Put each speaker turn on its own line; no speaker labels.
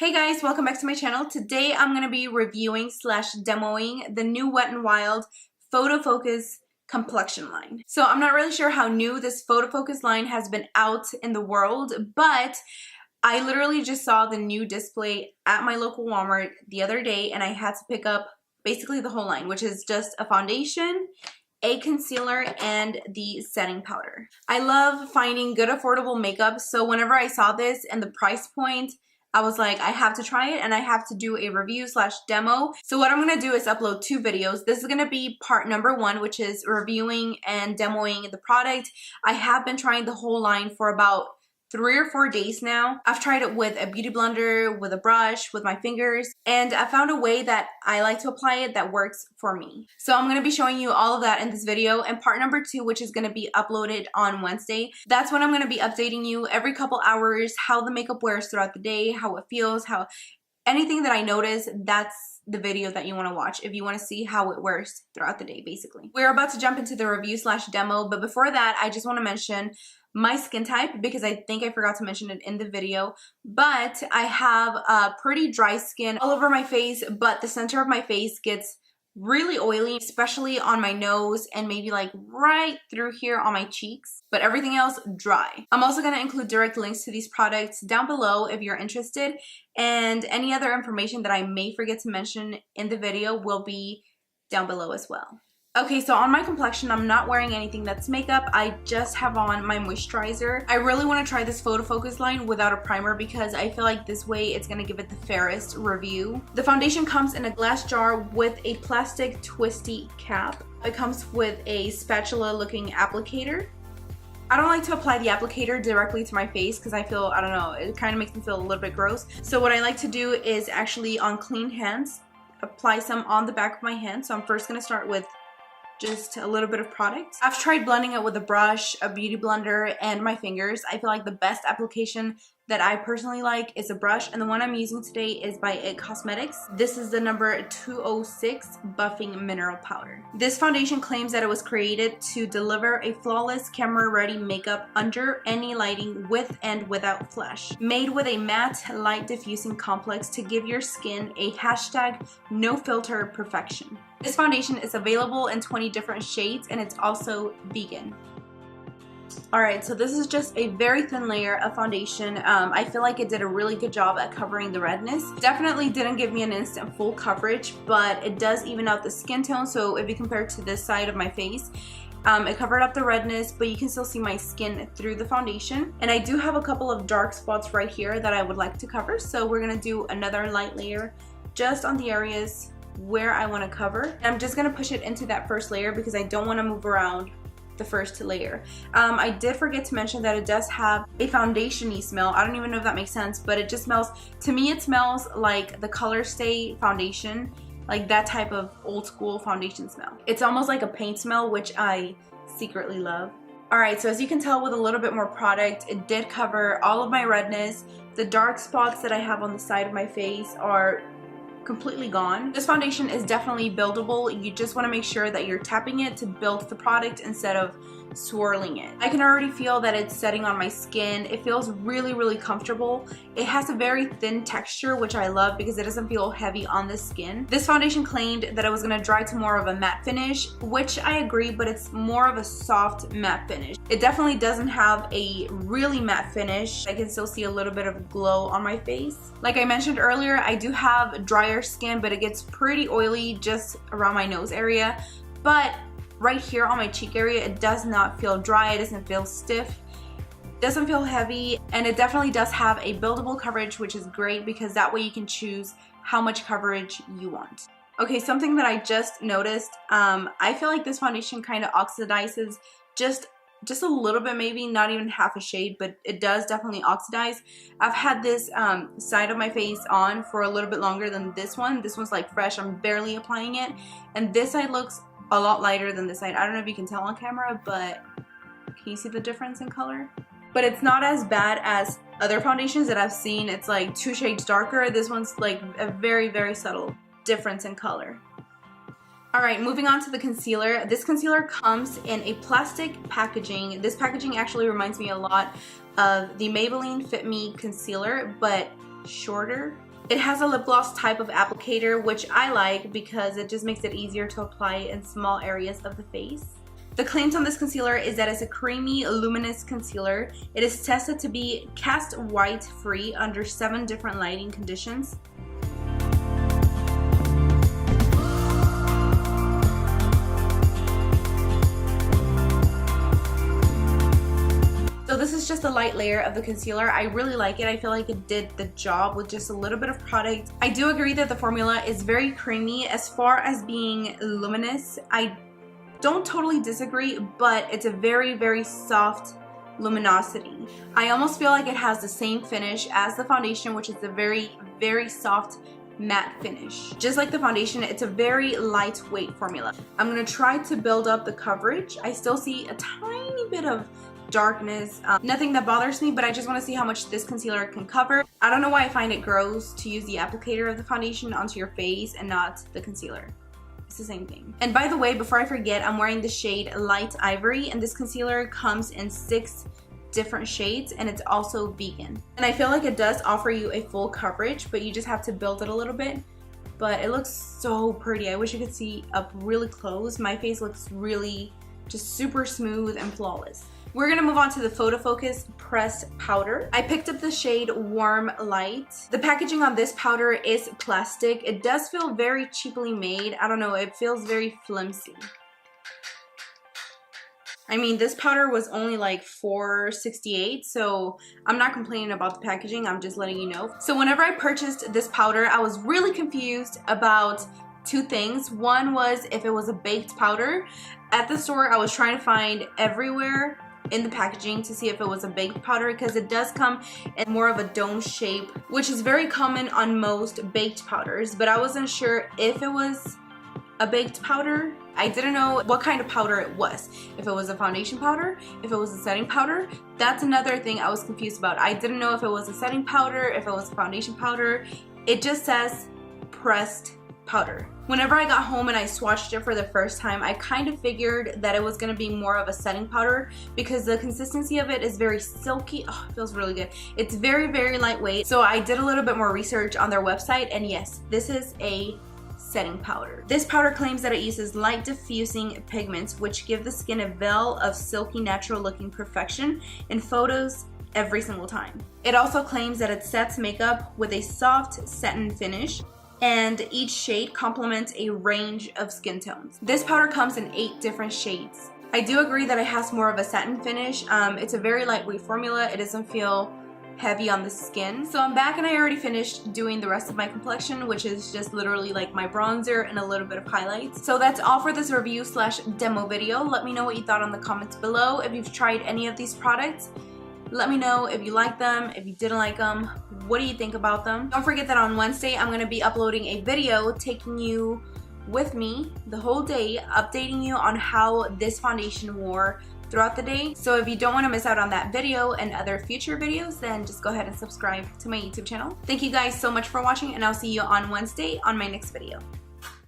Hey guys, welcome back to my channel. Today I'm going to be reviewing slash demoing the new Wet n Wild PhotoFocus Complexion line. So I'm not really sure how new this PhotoFocus line has been out in the world, but I literally just saw the new display at my local Walmart the other day and I had to pick up basically the whole line, which is just a foundation, a concealer, and the setting powder. I love finding good affordable makeup, so whenever I saw this and the price point, I was like, I have to try it and I have to do a review slash demo. So what I'm gonna do is upload two videos. This is gonna be part number one, which is reviewing and demoing the product. I have been trying the whole line for about 3 or 4 days now. I've tried it with a beauty blender, with a brush, with my fingers, and I found a way that I like to apply it that works for me. So I'm going to be showing you all of that in this video, and part number two, which is going to be uploaded on Wednesday, that's when I'm going to be updating you every couple hours how the makeup wears throughout the day, how it feels, how anything that I notice. That's the video that you want to watch if you want to see how it wears throughout the day, basically. We're about to jump into the review slash demo, but before that, I just want to mention my skin type because I think I forgot to mention it in the video, but I have a pretty dry skin all over my face, but the center of my face gets really oily, especially on my nose and maybe like right through here on my cheeks, but everything else dry. I'm also going to include direct links to these products down below if you're interested, and any other information that I may forget to mention in the video will be down below as well. Okay, so on my complexion, I'm not wearing anything that's makeup. I just have on my moisturizer. I really want to try this PhotoFocus line without a primer because I feel like this way it's going to give it the fairest review. The foundation comes in a glass jar with a plastic twisty cap. It comes with a spatula looking applicator. I don't like to apply the applicator directly to my face because I feel, I don't know, it kind of makes me feel a little bit gross. So what I like to do is actually on clean hands, apply some on the back of my hand. So I'm first going to start with just a little bit of product. I've tried blending it with a brush, a beauty blender, and my fingers. I feel like the best application that I personally like is a brush, and the one I'm using today is by IT Cosmetics. This is the number 206 Buffing Mineral Powder. This foundation claims that it was created to deliver a flawless camera-ready makeup under any lighting with and without flash. Made with a matte light diffusing complex to give your skin a #no filter perfection. This foundation is available in 20 different shades and it's also vegan. Alright, so this is just a very thin layer of foundation. I feel like it did a really good job at covering the redness. Definitely didn't give me an instant full coverage, but it does even out the skin tone. So if you compare it to this side of my face, it covered up the redness, but you can still see my skin through the foundation. And I do have a couple of dark spots right here that I would like to cover. So we're going to do another light layer just on the areas where I want to cover. And I'm just going to push it into that first layer because I don't want to move around the first layer. I did forget to mention that it does have a foundation-y smell. I don't even know if that makes sense, but it just smells, to me it smells like the Color Stay foundation, like that type of old school foundation smell. It's almost like a paint smell, which I secretly love. Alright, so as you can tell with a little bit more product, it did cover all of my redness. The dark spots that I have on the side of my face are completely gone. This foundation is definitely buildable. You just want to make sure that you're tapping it to build the product instead of swirling it. I can already feel that it's setting on my skin. It feels really, really comfortable. It has a very thin texture, which I love because it doesn't feel heavy on the skin. This foundation claimed that it was going to dry to more of a matte finish, which I agree, but it's more of a soft matte finish. It definitely doesn't have a really matte finish. I can still see a little bit of glow on my face. Like I mentioned earlier, I do have drier skin, but it gets pretty oily just around my nose area. But right here on my cheek area, it does not feel dry, it doesn't feel stiff, it doesn't feel heavy, and it definitely does have a buildable coverage, which is great because that way you can choose how much coverage you want. Okay, something that I just noticed, I feel like this foundation kind of oxidizes just a little bit, maybe not even half a shade, but it does definitely oxidize. I've had this side of my face on for a little bit longer than this one. This one's like fresh, I'm barely applying it, and this side looks a lot lighter than this side. I don't know if you can tell on camera, but can you see the difference in color? But it's not as bad as other foundations that I've seen. It's like 2 shades darker. This one's like a very, very subtle difference in color. Alright, moving on to the concealer. This concealer comes in a plastic packaging. This packaging actually reminds me a lot of the Maybelline Fit Me concealer, but shorter. It has a lip gloss type of applicator, which I like because it just makes it easier to apply in small areas of the face. The claims on this concealer is that it's a creamy, luminous concealer. It is tested to be cast white free under 7 different lighting conditions. So this is just a light layer of the concealer. I really like it. I feel like it did the job with just a little bit of product. I do agree that the formula is very creamy. As far as being luminous, I don't totally disagree, but it's a very, very soft luminosity. I almost feel like it has the same finish as the foundation, which is a very, very soft matte finish. Just like the foundation, it's a very lightweight formula. I'm gonna try to build up the coverage. I still see a tiny bit of darkness. Nothing that bothers me, but I just want to see how much this concealer can cover. I don't know why I find it gross to use the applicator of the foundation onto your face and not the concealer. It's the same thing. And by the way, before I forget, I'm wearing the shade Light Ivory, and this concealer comes in 6 different shades, and it's also vegan. And I feel like it does offer you a full coverage, but you just have to build it a little bit. But it looks so pretty. I wish you could see up really close. My face looks really just super smooth and flawless. We're gonna move on to the PhotoFocus pressed powder. I picked up the shade Warm Light. The packaging on this powder is plastic. It does feel very cheaply made. I don't know, it feels very flimsy. I mean, this powder was only like $4.68, so I'm not complaining about the packaging, I'm just letting you know. So whenever I purchased this powder, I was really confused about 2 things. One was if it was a baked powder. At the store, I was trying to find everywhere in the packaging to see if it was a baked powder, because it does come in more of a dome shape, which is very common on most baked powders, but I wasn't sure if it was a baked powder. I didn't know what kind of powder it was. If it was a foundation powder, if it was a setting powder. That's another thing I was confused about. I didn't know if it was a setting powder, if it was a foundation powder. It just says pressed powder. Whenever I got home and I swatched it for the first time, I kind of figured that it was going to be more of a setting powder because the consistency of it is very silky. Oh, it feels really good. It's very, very lightweight. So I did a little bit more research on their website, and yes, this is a setting powder. This powder claims that it uses light diffusing pigments, which give the skin a veil of silky, natural looking perfection in photos every single time. It also claims that it sets makeup with a soft satin finish, and each shade complements a range of skin tones. This powder comes in 8 different shades. I do agree that it has more of a satin finish. It's a very lightweight formula. It doesn't feel heavy on the skin. So I'm back and I already finished doing the rest of my complexion, which is just literally like my bronzer and a little bit of highlights. So that's all for this review slash demo video. Let me know what you thought on the comments below. If you've tried any of these products, let me know if you like them, if you didn't like them, what do you think about them? Don't forget that on Wednesday, I'm gonna be uploading a video taking you with me the whole day, updating you on how this foundation wore throughout the day. So if you don't wanna miss out on that video and other future videos, then just go ahead and subscribe to my YouTube channel. Thank you guys so much for watching, and I'll see you on Wednesday on my next video.